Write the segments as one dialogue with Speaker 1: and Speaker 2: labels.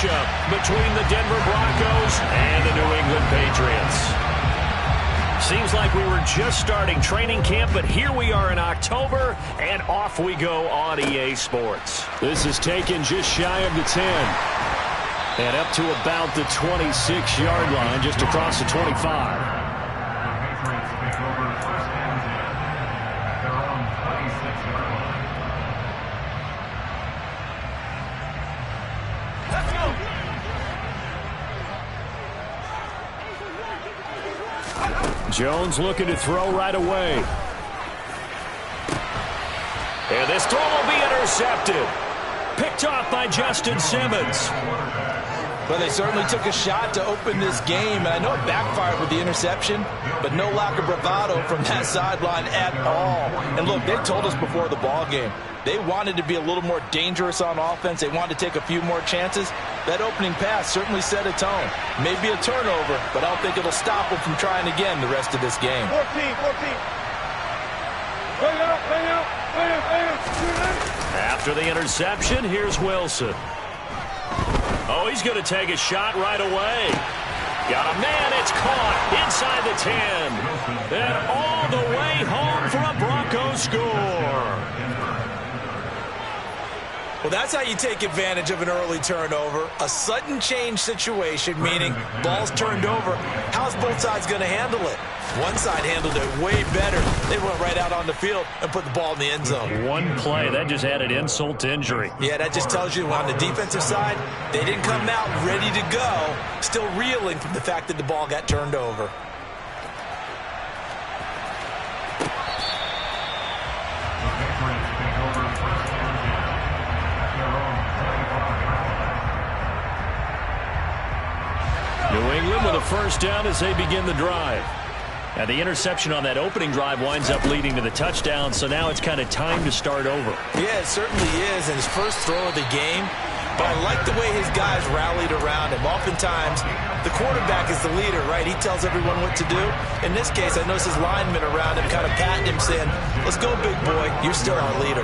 Speaker 1: matchup between the Denver Broncos and the New England Patriots. Seems like we were just starting training camp, but here we are in October, and off we go on EA Sports. This is taken just shy of the 10. And up to about the 26-yard line, just across the 25. Jones looking to throw right away. And this throw will be intercepted. Picked off by Justin Simmons.
Speaker 2: Well, they certainly took a shot to open this game, and I know it backfired with the interception, but no lack of bravado from that sideline at all. And look, they told us before the ball game, they wanted to be a little more dangerous on offense. They wanted to take a few more chances. That opening pass certainly set a tone. Maybe a turnover, but I don't think it'll stop them from trying again the rest of this game.
Speaker 3: 14.
Speaker 1: After the interception, here's Wilson. Oh, he's going to take a shot right away. Got a man, it's caught inside the 10. And all the way home for a Broncos score.
Speaker 2: Well, that's how you take advantage of an early turnover. A sudden change situation, meaning ball's turned over. How's both sides going to handle it? One side handled it way better. They went right out on the field and put the ball in the end zone.
Speaker 1: One play, that just added insult to injury.
Speaker 2: Yeah, that just tells you on the defensive side, they didn't come out ready to go, still reeling from the fact that the ball got turned over.
Speaker 1: New England with a first down as they begin the drive. And the interception on that opening drive winds up leading to the touchdown, so now it's kind of time to start over.
Speaker 2: Yeah, it certainly is, and his first throw of the game. But I like the way his guys rallied around him. Oftentimes, the quarterback is the leader, right? He tells everyone what to do. In this case, I notice his linemen around him kind of patting him, saying, let's go, big boy. You're still our leader.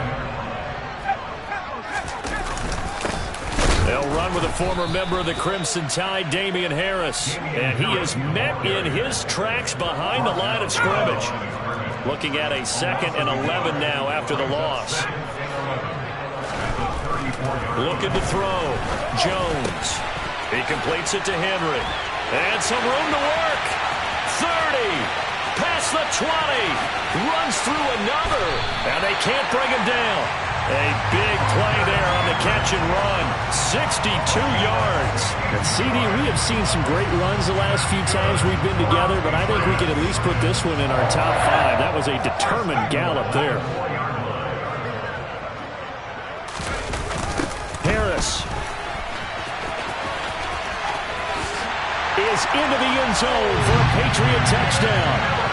Speaker 1: They'll run with a former member of the Crimson Tide, Damian Harris. And he is met in his tracks behind the line of scrimmage. Looking at a 2nd and 11 now after the loss. Looking to throw. Jones. He completes it to Henry. And some room to work. 30. Past the 20. Runs through another. And they can't bring him down. A big play there on the catch and run. 62 yards.
Speaker 4: And CD, we have seen some great runs the last few times we've been together, but I think we can at least put this one in our top 5. That was a determined gallop there. Harris is into the end zone for a Patriot touchdown.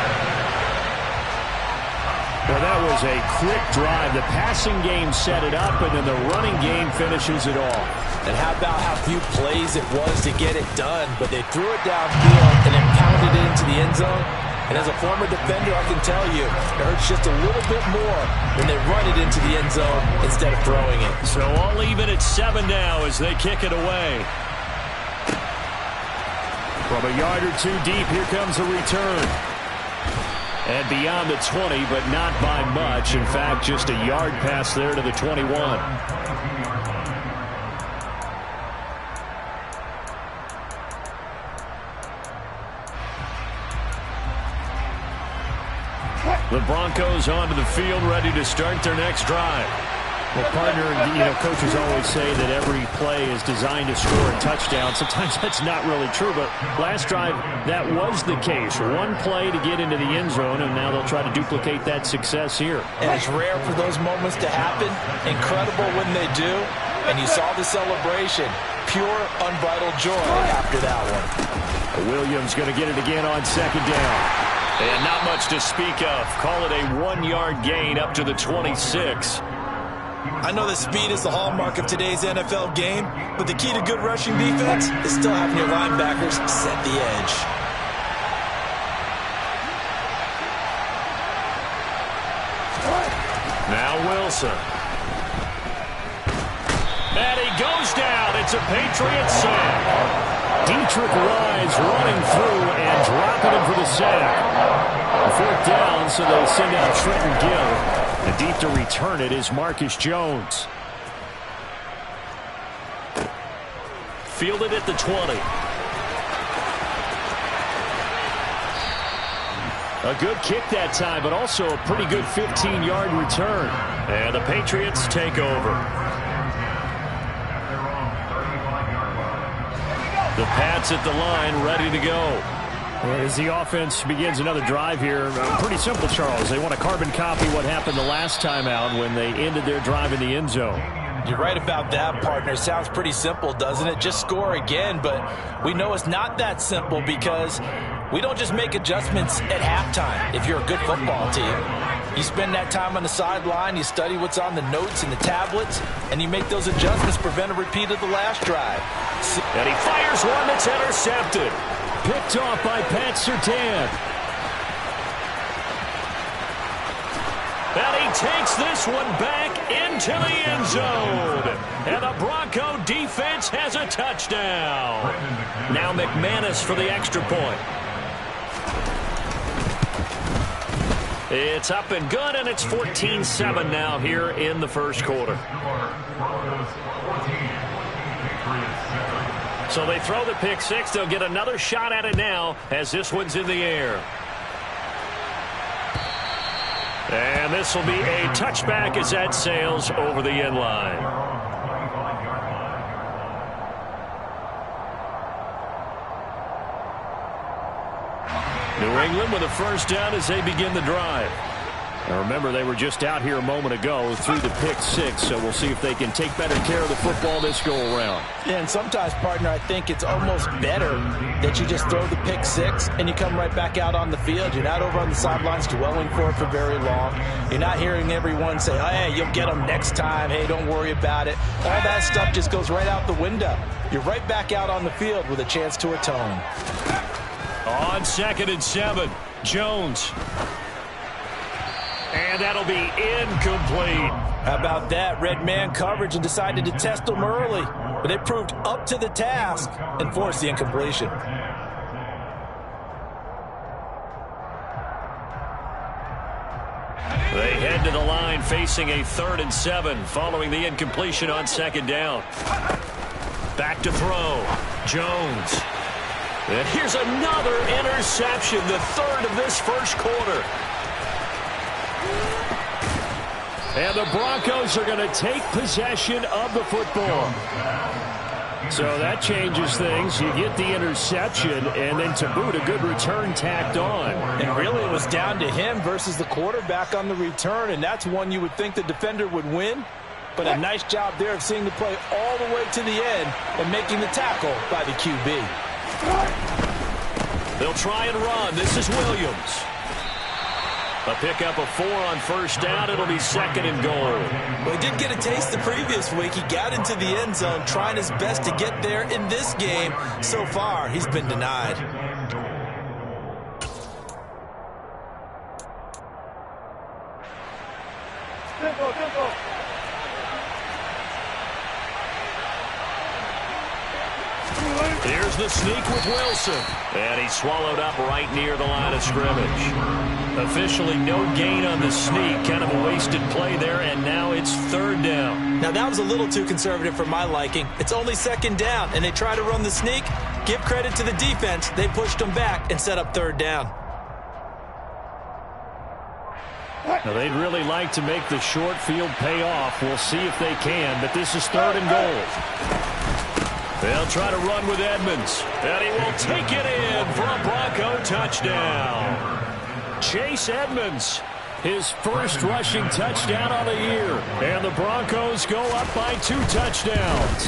Speaker 4: Well, that was a quick drive. The passing game set it up, and then the running game finishes it all.
Speaker 2: And how about how few plays it was to get it done, but they threw it downfield and then pounded it into the end zone. And as a former defender, I can tell you, it hurts just a little bit more when they run it into the end zone instead of throwing it.
Speaker 1: So all even at 7 now as they kick it away. From a yard or two deep, here comes the return. And beyond the 20, but not by much. In fact, just a yard pass there to the 21. The Broncos onto the field, ready to start their next drive.
Speaker 4: Well, partner, coaches always say that every play is designed to score a touchdown. Sometimes that's not really true, but last drive, that was the case. One play to get into the end zone, and now they'll try to duplicate that success here.
Speaker 2: And it's rare for those moments to happen. Incredible when they do. And you saw the celebration. Pure, unbridled joy after that one.
Speaker 1: Williams going to get it again on 2nd down. And not much to speak of. Call it a 1-yard gain up to the 26.
Speaker 2: I know that speed is the hallmark of today's NFL game, but the key to good rushing defense is still having your linebackers set the edge. Now
Speaker 1: Wilson. And he goes down. It's a Patriots sack.
Speaker 4: Dietrich Wise running through and dropping him for the sack. 4th down, so they send out Trenton Gill. And deep to return it is Marcus Jones.
Speaker 1: Fielded at the 20.
Speaker 4: A good kick that time, but also a pretty good 15-yard return.
Speaker 1: And the Patriots take over. The Pats at the line, ready to go.
Speaker 4: As the offense begins another drive here, pretty simple, Charles. They want to carbon copy what happened the last time out when they ended their drive in the end zone.
Speaker 2: You're right about that, partner. Sounds pretty simple, doesn't it? Just score again, but we know it's not that simple because we don't just make adjustments at halftime if you're a good football team. You spend that time on the sideline, you study what's on the notes and the tablets, and you make those adjustments to prevent a repeat of the last drive.
Speaker 1: And he fires one that's intercepted.
Speaker 4: Picked off by Pat Surtain.
Speaker 1: And he takes this one back into the end zone. And the Bronco defense has a touchdown. Now McManus for the extra point. It's up and good, and it's 14-7 now here in the first quarter. So they throw the pick six. They'll get another shot at it now as this one's in the air. And this will be a touchback as that sails over the end line. New England with a first down as they begin the drive. Now remember, they were just out here a moment ago through the pick six, so we'll see if they can take better care of the football this go around.
Speaker 2: Yeah, and sometimes, partner, I think it's almost better that you just throw the pick six and you come right back out on the field. You're not over on the sidelines dwelling for it for very long. You're not hearing everyone say, hey, you'll get them next time. Hey, don't worry about it. All that stuff just goes right out the window. You're right back out on the field with a chance to atone.
Speaker 1: On 2nd and 7, Jones. And that'll be incomplete.
Speaker 2: How about that? Red man coverage and decided to test them early. But they proved up to the task and forced the incompletion.
Speaker 1: They head to the line facing a 3rd and 7 following the incompletion on 2nd down. Back to throw. Jones. And here's another interception, the 3rd of this first quarter.
Speaker 4: And the Broncos are going to take possession of the football. So that changes things. You get the interception, and then to boot, a good return tacked on.
Speaker 2: And really, it was down to him versus the quarterback on the return, and that's one you would think the defender would win. But a nice job there of seeing the play all the way to the end and making the tackle by the QB.
Speaker 1: They'll try and run. This is Williams. A pickup of 4 on first down. It'll be 2nd and goal.
Speaker 2: Well, he did get a taste the previous week. He got into the end zone trying his best to get there in this game. So far, he's been denied.
Speaker 1: Here's the sneak with Wilson. And he's swallowed up right near the line of scrimmage. Officially no gain on the sneak. Kind of a wasted play there, and now it's 3rd down.
Speaker 2: Now, that was a little too conservative for my liking. It's only 2nd down, and they try to run the sneak. Give credit to the defense. They pushed them back and set up 3rd down.
Speaker 4: Now, they'd really like to make the short field pay off. We'll see if they can, but this is 3rd and goal.
Speaker 1: They'll try to run with Edmonds, and he will take it in for a Bronco touchdown. Chase Edmonds, his first rushing touchdown on the year. And the Broncos go up by 2 touchdowns.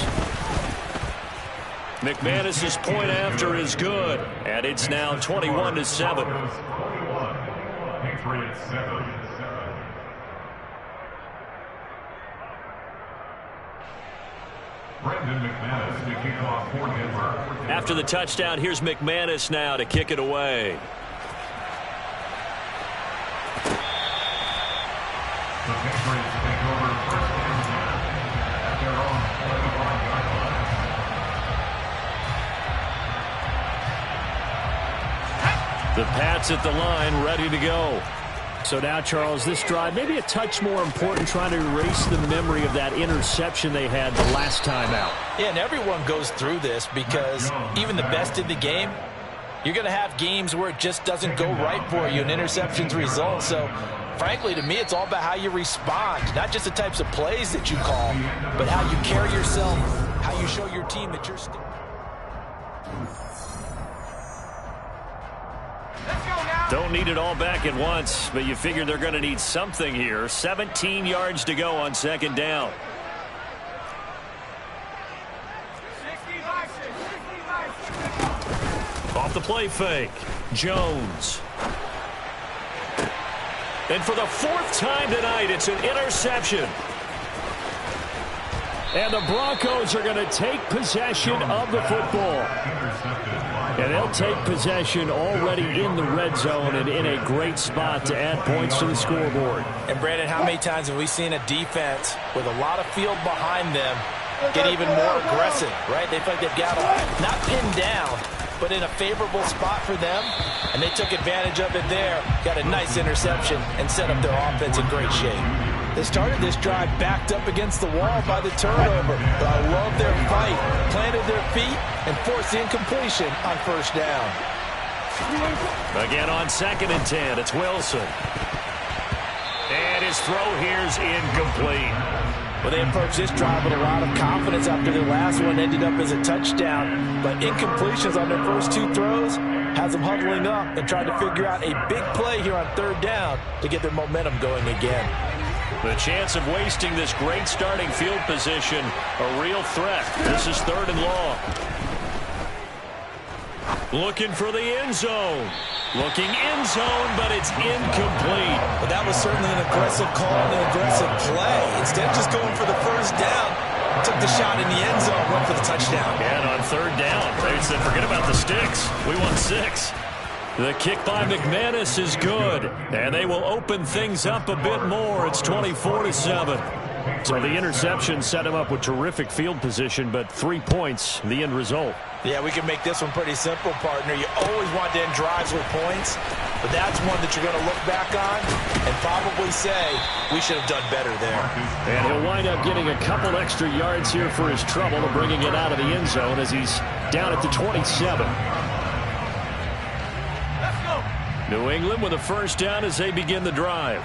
Speaker 1: McManus's point after is good, and it's now 21-7. After the touchdown, here's McManus now to kick it away. The Pats at the line, ready to go.
Speaker 4: So now, Charles, this drive maybe a touch more important, trying to erase the memory of that interception they had the last time out.
Speaker 2: Yeah, and everyone goes through this because even the best in the game, you're going to have games where it just doesn't go right for you and interceptions result. So, frankly, to me, it's all about how you respond, not just the types of plays that you call, but how you carry yourself, how you show your team that you're still.
Speaker 1: Don't need it all back at once, but you figure they're going to need something here. 17 yards to go on second down. Off the play fake, Jones. And for the fourth time tonight, it's an interception.
Speaker 4: And the Broncos are going to take possession of the football. And they'll take possession already in the red zone and in a great spot to add points to the scoreboard.
Speaker 2: And, Brandon, how many times have we seen a defense with a lot of field behind them get even more aggressive, right? They feel like they've got them not pinned down, but in a favorable spot for them, and they took advantage of it there, got a nice interception, and set up their offense in great shape. They started this drive backed up against the wall by the turnover, but I love their fight, planted their feet, and forced the incompletion on first down.
Speaker 1: Again on 2nd and 10, it's Wilson. And his throw here's incomplete.
Speaker 2: Well, they approached this drive with a lot of confidence after their last one ended up as a touchdown. But incompletions on their first two throws has them huddling up and trying to figure out a big play here on third down to get their momentum going again.
Speaker 1: The chance of wasting this great starting field position, a real threat. This is 3rd and long. Looking for the end zone. Looking end zone, but it's incomplete.
Speaker 2: But that was certainly an aggressive call and an aggressive play. Instead of just going for the first down, took the shot in the end zone, went for the touchdown.
Speaker 1: And on 3rd down, they said, forget about the sticks. We won 6. The kick by McManus is good, and they will open things up a bit more. It's 24-7.
Speaker 4: So the interception set him up with terrific field position, but 3 points, the end result.
Speaker 2: Yeah, we can make this one pretty simple, partner. You always want to end drives with points, but that's one that you're going to look back on and probably say, we should have done better there.
Speaker 4: And he'll wind up getting a couple extra yards here for his trouble of bringing it out of the end zone as he's down at the 27.
Speaker 1: New England with a first down as they begin the drive.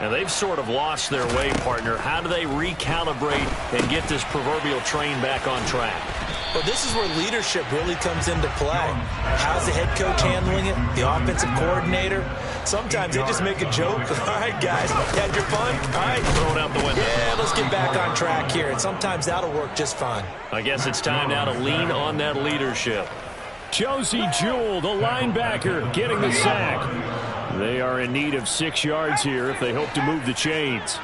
Speaker 1: And they've sort of lost their way, partner. How do they recalibrate and get this proverbial train back on track?
Speaker 2: Well, this is where leadership really comes into play. How's the head coach handling it? The offensive coordinator? Sometimes they just make a joke. All right, guys, had your fun? All right.
Speaker 1: Throw it out the window.
Speaker 2: Yeah, let's get back on track here. And sometimes that'll work just fine.
Speaker 1: I guess it's time now to lean on that leadership.
Speaker 4: Josie Jewell, the linebacker, getting the sack. They are in need of 6 yards here if they hope to move the chains.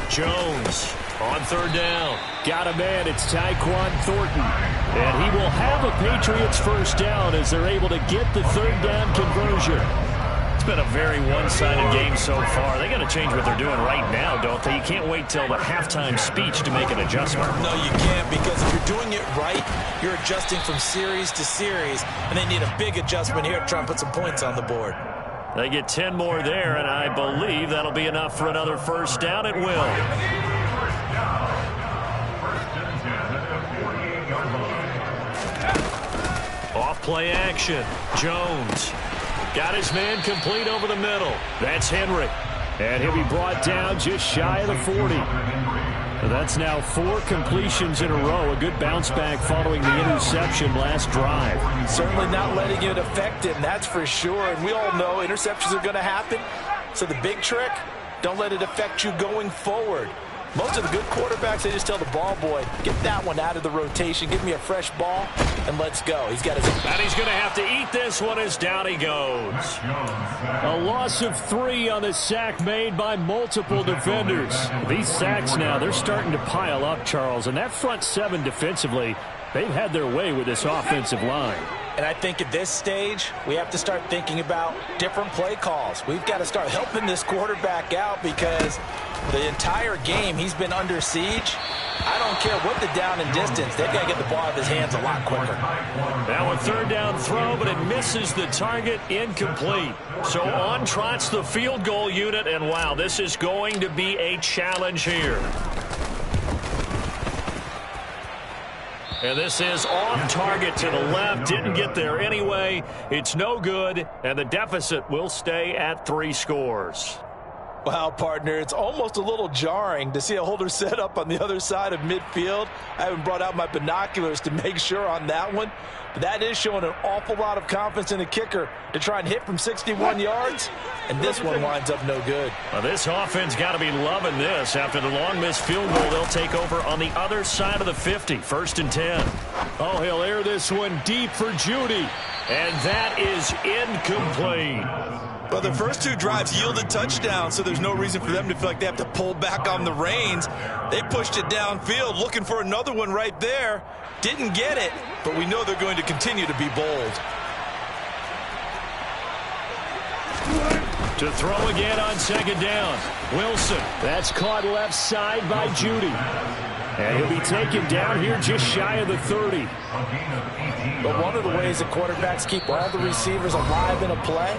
Speaker 1: Jones on 3rd down.
Speaker 4: Got a man, it's Tyquan Thornton. And he will have a Patriots first down as they're able to get the 3rd down conversion.
Speaker 1: It's been a very one-sided game so far. They got to change what they're doing right now, don't they? You can't wait till the halftime speech to make an adjustment.
Speaker 2: No, you can't, because if you're doing it right, you're adjusting from series to series, and they need a big adjustment here to try and put some points on the board.
Speaker 1: They get 10 more there, and I believe that'll be enough for another first down. It will. Off play action. Jones. Got his man complete over the middle. That's Henry.
Speaker 4: And he'll be brought down just shy of the 40. That's now 4 completions in a row. A good bounce back following the interception last drive.
Speaker 2: Certainly not letting it affect him, that's for sure. And we all know interceptions are going to happen. So the big trick, don't let it affect you going forward. Most of the good quarterbacks, they just tell the ball boy, get that one out of the rotation, give me a fresh ball, and let's go. He's got his...
Speaker 1: And he's going to have to eat this one as down he goes.
Speaker 4: A loss of 3 on the sack made by multiple defenders. These sacks now, they're starting to pile up, Charles. And that front 7 defensively, they've had their way with this offensive line.
Speaker 2: And I think at this stage, we have to start thinking about different play calls. We've got to start helping this quarterback out because the entire game he's been under siege. I don't care what the down and distance. They've got to get the ball out of his hands a lot quicker.
Speaker 1: Now a third down throw, but it misses the target, incomplete. So on trots the field goal unit, and wow, this is going to be a challenge here. And this is off target to the left. Didn't get there anyway. It's no good, and the deficit will stay at 3 scores.
Speaker 2: Wow, partner, it's almost a little jarring to see a holder set up on the other side of midfield. I haven't brought out my binoculars to make sure on that one. But that is showing an awful lot of confidence in the kicker to try and hit from 61 yards. And this one winds up no good.
Speaker 1: Well, this offense got to be loving this. After the long missed field goal, they'll take over on the other side of the 50. 1st and 10. Oh, he'll air this one deep for Judy. And that is incomplete.
Speaker 2: Well, the first 2 drives yielded touchdowns, so there's no reason for them to feel like they have to pull back on the reins. They pushed it downfield, looking for another one right there. Didn't get it, but we know they're going to continue to be bold.
Speaker 1: To throw again on 2nd down. Wilson.
Speaker 4: That's caught left side by Judy. And he'll be taken down here just shy of the 30.
Speaker 2: But one of the ways that quarterbacks keep all the receivers alive in a play,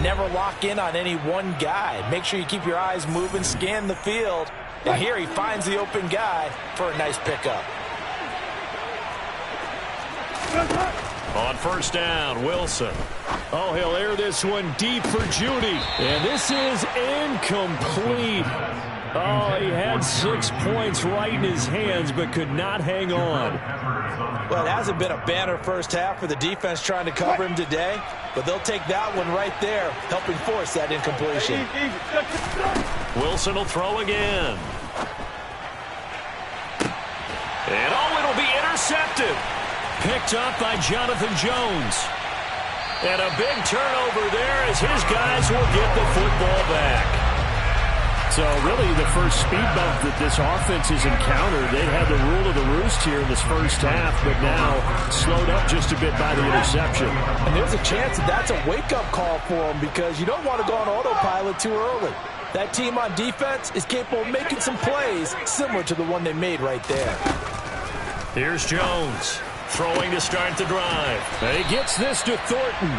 Speaker 2: never lock in on any one guy. Make sure you keep your eyes moving, scan the field. And here he finds the open guy for a nice pickup.
Speaker 1: On 1st down, Wilson.
Speaker 4: Oh, he'll air this one deep for Judy. And this is incomplete. Oh, he had 6 points right in his hands, but could not hang on.
Speaker 2: Well, it hasn't been a banner first half for the defense trying to cover him today, but they'll take that one right there, helping force that incompletion.
Speaker 1: Wilson will throw again. And oh, it'll be intercepted. Picked up by Jonathan Jones. And a big turnover there as his guys will get the football back.
Speaker 4: So really the first speed bump that this offense has encountered, they've had the rule of the roost here in this first half, but now slowed up just a bit by the interception.
Speaker 2: And there's a chance that that's a wake-up call for them because you don't want to go on autopilot too early. That team on defense is capable of making some plays similar to the one they made right there.
Speaker 1: Here's Jones throwing to start the drive.
Speaker 4: And he gets this to Thornton.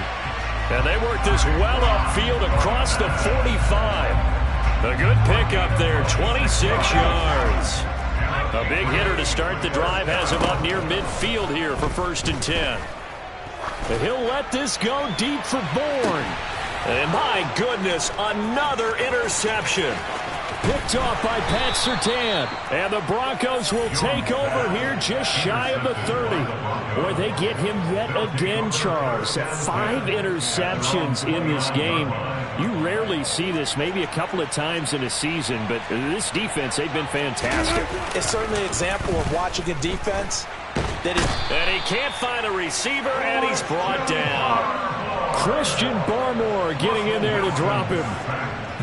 Speaker 1: And they work this well upfield across the 45. A good pickup there, 26 yards. A big hitter to start the drive has him up near midfield here for 1st and 10.
Speaker 4: And he'll let this go deep for Bourne.
Speaker 1: And my goodness, another interception.
Speaker 4: Picked off by Pat Surtain. And the Broncos will take over here just shy of the 30. Boy, they get him yet again, Charles. 5 interceptions in this game. You rarely see this, maybe a couple of times in a season, but this defense, they've been fantastic.
Speaker 2: It's certainly an example of watching a defense that is...
Speaker 1: And he can't find a receiver, and he's brought down.
Speaker 4: Christian Barmore getting in there to drop him.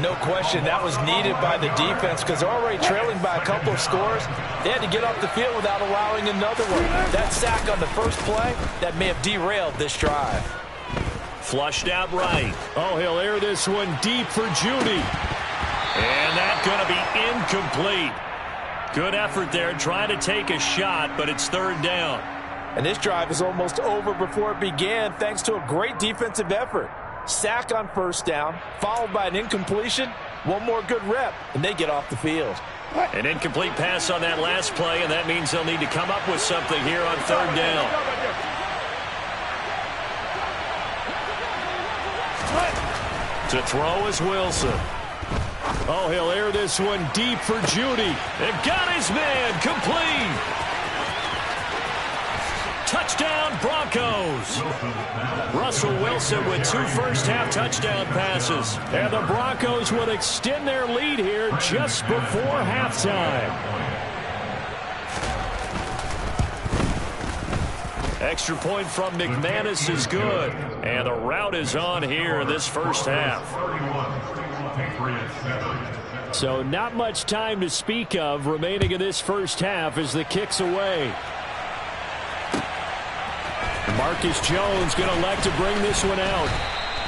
Speaker 2: No question, that was needed by the defense because they're already trailing by a couple of scores. They had to get off the field without allowing another one. That sack on the first play, that may have derailed this drive.
Speaker 1: Flushed out right.
Speaker 4: Oh, he'll air this one deep for Judy.
Speaker 1: And that's going to be incomplete. Good effort there, trying to take a shot, but it's 3rd down.
Speaker 2: And this drive is almost over before it began thanks to a great defensive effort. Sack on 1st down, followed by an incompletion. One more good rep, and they get off the field.
Speaker 1: An incomplete pass on that last play, and that means they'll need to come up with something here on 3rd down. To throw is Wilson.
Speaker 4: Oh, he'll air this one deep for Judy.
Speaker 1: They've got his man complete. Touchdown, Broncos. Russell Wilson with 2 first-half touchdown passes.
Speaker 4: And the Broncos will extend their lead here just before halftime.
Speaker 1: Extra point from McManus is good. And the route is on here in this first half.
Speaker 4: So not much time to speak of remaining in this first half as the kick's away. Marcus Jones going to elect to bring this one out.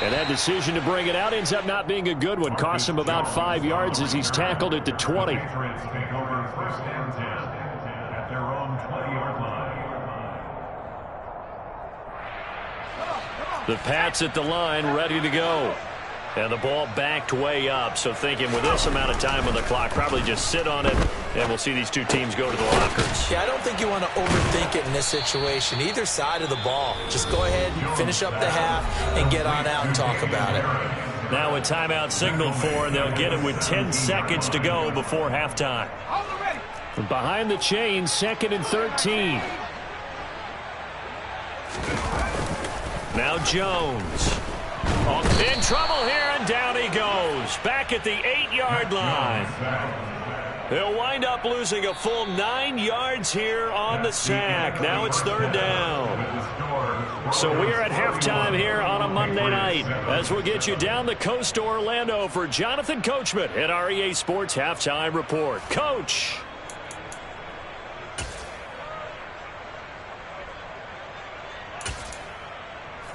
Speaker 4: And that decision to bring it out ends up not being a good one. Costs him about 5 yards as he's tackled at the 20. The Pats at the line, ready to go. And the ball backed way up, so thinking with this amount of time on the clock, probably just sit on it, and we'll see these two teams go to the lockers.
Speaker 2: Yeah, I don't think you want to overthink it in this situation. Either side of the ball. Just go ahead and finish up the half and get on out and talk about it.
Speaker 1: Now a timeout signaled for, and they'll get it with 10 seconds to go before halftime.
Speaker 4: From behind the chain, 2nd and 13.
Speaker 1: Now Jones. In trouble here, and down he goes. Back at the 8-yard line. He'll wind up losing a full 9 yards here on the sack. Now it's 3rd down. So we are at halftime here on a Monday night as we'll get you down the coast to Orlando for Jonathan Coachman at our EA Sports Halftime Report. Coach.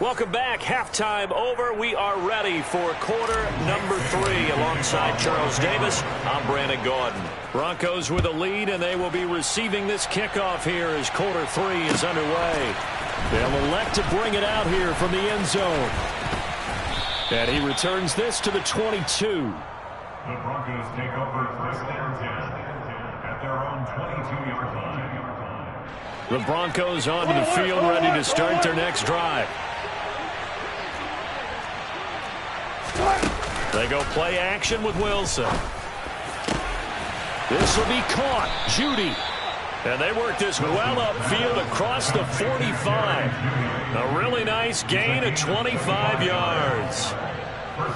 Speaker 1: Welcome back. Halftime over. We are ready for quarter number 3. Alongside Charles Davis, I'm Brandon Gaudin. Broncos with a lead, and they will be receiving this kickoff here as quarter 3 is underway. They'll elect to bring it out here from the end zone. And he returns this to the 22.
Speaker 3: The Broncos take over 1st and 10 at their own 22-yard line.
Speaker 4: The Broncos onto the field, ready to start their next drive.
Speaker 1: They go play action with Wilson.
Speaker 4: This will be caught. Judy.
Speaker 1: And they work this well upfield across the 45. A really nice gain of 25 yards.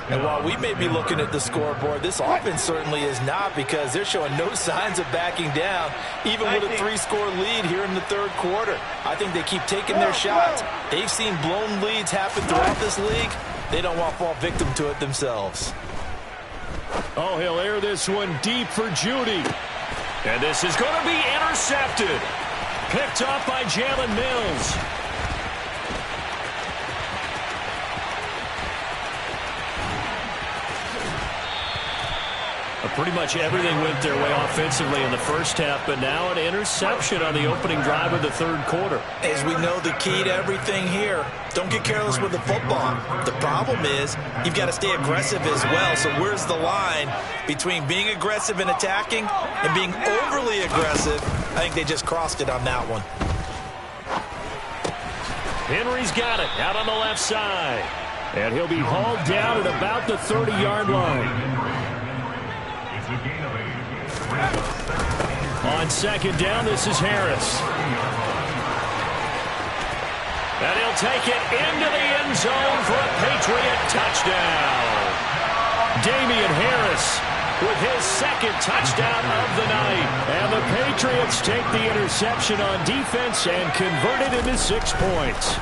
Speaker 2: And while we may be looking at the scoreboard, this offense certainly is not, because they're showing no signs of backing down, even with a 3-score lead here in the 3rd quarter. I think they keep taking their shots. They've seen blown leads happen throughout this league. They don't want to fall victim to it themselves.
Speaker 4: Oh, he'll air this one deep for Judy.
Speaker 1: And this is going to be intercepted. Picked off by Jalen Mills.
Speaker 4: Pretty much everything went their way offensively in the first half, but now an interception on the opening drive of the 3rd quarter.
Speaker 2: As we know, the key to everything here, don't get careless with the football. The problem is you've got to stay aggressive as well. So where's the line between being aggressive and attacking and being overly aggressive? I think they just crossed it on that one.
Speaker 1: Henry's got it out on the left side.
Speaker 4: And he'll be hauled down at about the 30-yard line. On 2nd down, this is Harris.
Speaker 1: And he'll take it into the end zone for a Patriot touchdown. Damian Harris with his 2nd touchdown of the night.
Speaker 4: And the Patriots take the interception on defense and convert it into 6 points.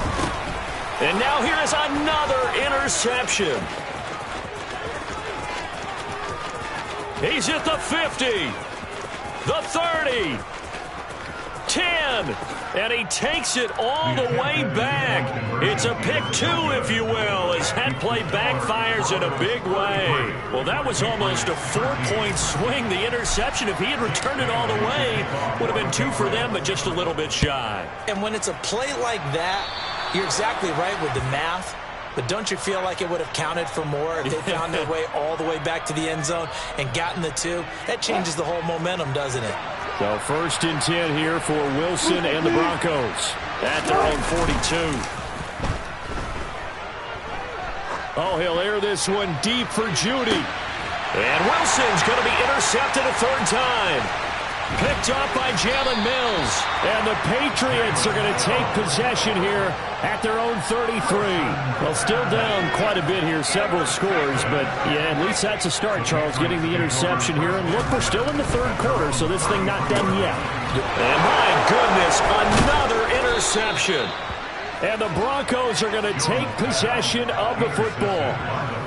Speaker 1: And now here is another interception. He's at the 50, the 30, 10, and he takes it all the way back. It's a pick 2, if you will, as that play backfires in a big way. Well, that was almost a 4-point swing. The interception, if he had returned it all the way, would have been 2 for them, but just a little bit shy.
Speaker 2: And when it's a play like that, you're exactly right with the math. But don't you feel like it would have counted for more if they found their way all the way back to the end zone and gotten the 2? That changes the whole momentum, doesn't it?
Speaker 4: So 1st and 10 here for Wilson and the Broncos at their own 42. Oh, he'll air this one deep for Judy.
Speaker 1: And Wilson's going to be intercepted a 3rd time.
Speaker 4: Picked off by Jalen Mills. And the Patriots are going to take possession here at their own 33. Well, still down quite a bit here, several scores. But, yeah, at least that's a start, Charles, getting the interception here. And look, we're still in the 3rd quarter, so this thing not done yet.
Speaker 1: And my goodness, another interception.
Speaker 4: And the Broncos are going to take possession of the football.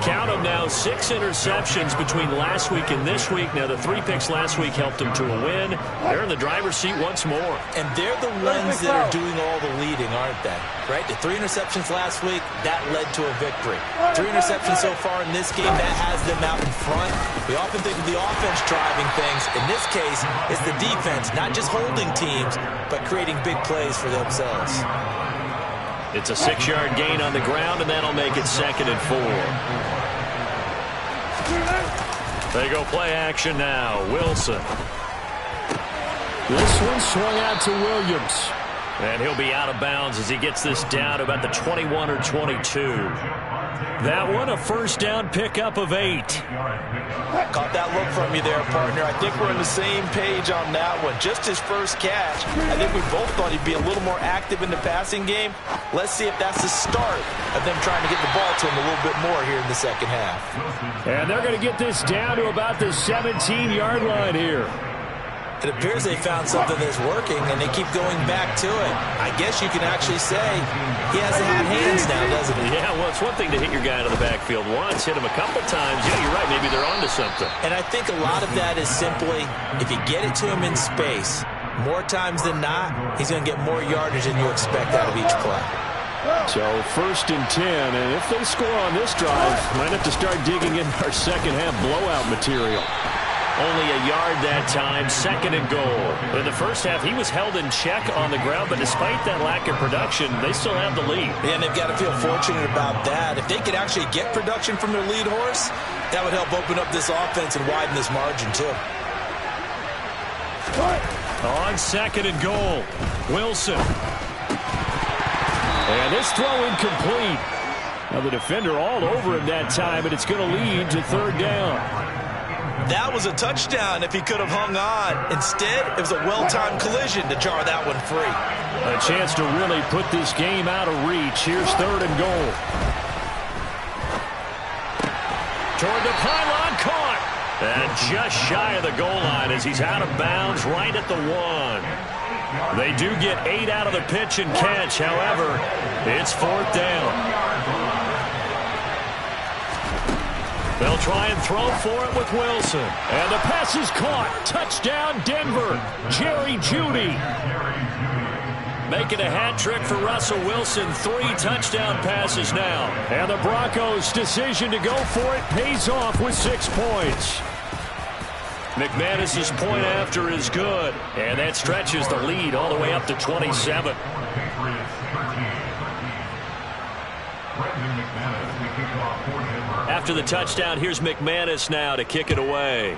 Speaker 1: count them now, 6 interceptions between last week and this week. Now, the 3 picks last week helped them to a win. They're in the driver's seat once more.
Speaker 2: And they're the ones that are doing all the leading, aren't they? Right? The 3 interceptions last week, that led to a victory. 3 interceptions so far in this game, that has them out in front. We often think of the offense driving things. In this case, it's the defense, not just holding teams, but creating big plays for themselves.
Speaker 1: It's a 6-yard gain on the ground, and that'll make it 2nd and 4. They go play action now. Wilson.
Speaker 4: This one swung out to Williams.
Speaker 1: And he'll be out of bounds as he gets this down to about the 21 or 22. That one, a first down pickup of 8.
Speaker 2: Caught that look from you there, partner. I think we're on the same page on that one. Just his first catch. I think we both thought he'd be a little more active in the passing game. Let's see if that's the start of them trying to get the ball to him a little bit more here in the second half.
Speaker 4: And they're going to get this down to about the 17-yard line here.
Speaker 2: It appears they found something that's working, and they keep going back to it. I guess you can actually say he has the hot hands now, doesn't he?
Speaker 1: Yeah, well, it's one thing to hit your guy out of the backfield once, hit him a couple times. Yeah, you're right. Maybe they're onto something.
Speaker 2: And I think a lot of that is simply if you get it to him in space, more times than not, he's going to get more yardage than you expect out of each play.
Speaker 4: So 1st and 10, and if they score on this drive, might have to start digging in our second half blowout material.
Speaker 1: Only a yard that time, 2nd and goal. In the first half, he was held in check on the ground, but despite that lack of production, they still have the lead.
Speaker 2: And they've got to feel fortunate about that. If they could actually get production from their lead horse, that would help open up this offense and widen this margin too.
Speaker 1: On 2nd and goal, Wilson.
Speaker 4: And this throw incomplete. Now the defender all over him that time, and it's going to lead to 3rd down.
Speaker 2: That was a touchdown if he could have hung on. Instead, it was a well-timed collision to jar that one free.
Speaker 4: A chance to really put this game out of reach. Here's 3rd and goal.
Speaker 1: Toward the pylon, caught. And just shy of the goal line as he's out of bounds right at the 1. They do get 8 out of the pitch and catch. However, it's 4th down. They'll try and throw for it with Wilson.
Speaker 4: And the pass is caught. Touchdown, Denver. Jerry Jeudy.
Speaker 1: Making a hat trick for Russell Wilson. 3 touchdown passes now.
Speaker 4: And the Broncos' decision to go for it pays off with 6 points.
Speaker 1: McManus's point after is good. And that stretches the lead all the way up to 27. After the touchdown, here's McManus now to kick it away.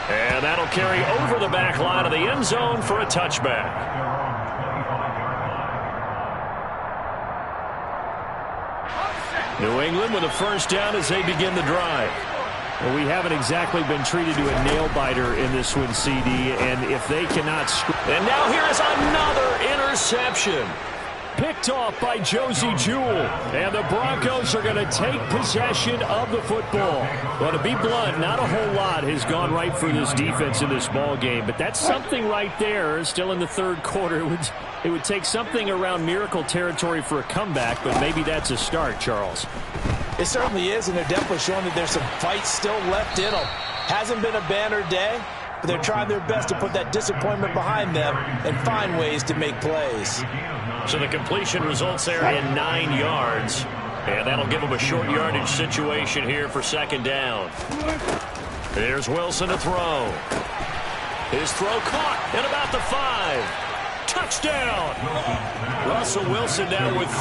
Speaker 1: And that'll carry over the back line of the end zone for a touchback. New England with a first down as they begin the drive.
Speaker 4: Well, we haven't exactly been treated to a nail-biter in this one, CD, and if they cannot score...
Speaker 1: And now here is another interception.
Speaker 4: Picked off by Josie Jewell. And the Broncos are going to take possession of the football. Well, to be blunt, not a whole lot has gone right for this defense in this ball game, but that's something right there. Still in the 3rd quarter. It would take something around miracle territory for a comeback, but maybe that's a start, Charles.
Speaker 2: It certainly is, and they're definitely showing that there's some fight still left in them. Hasn't been a banner day, but they're trying their best to put that disappointment behind them and find ways to make plays.
Speaker 1: So the completion results there in 9 yards. And that'll give them a short yardage situation here for 2nd down. There's Wilson to throw. His throw caught at about the 5. Touchdown! Russell Wilson now with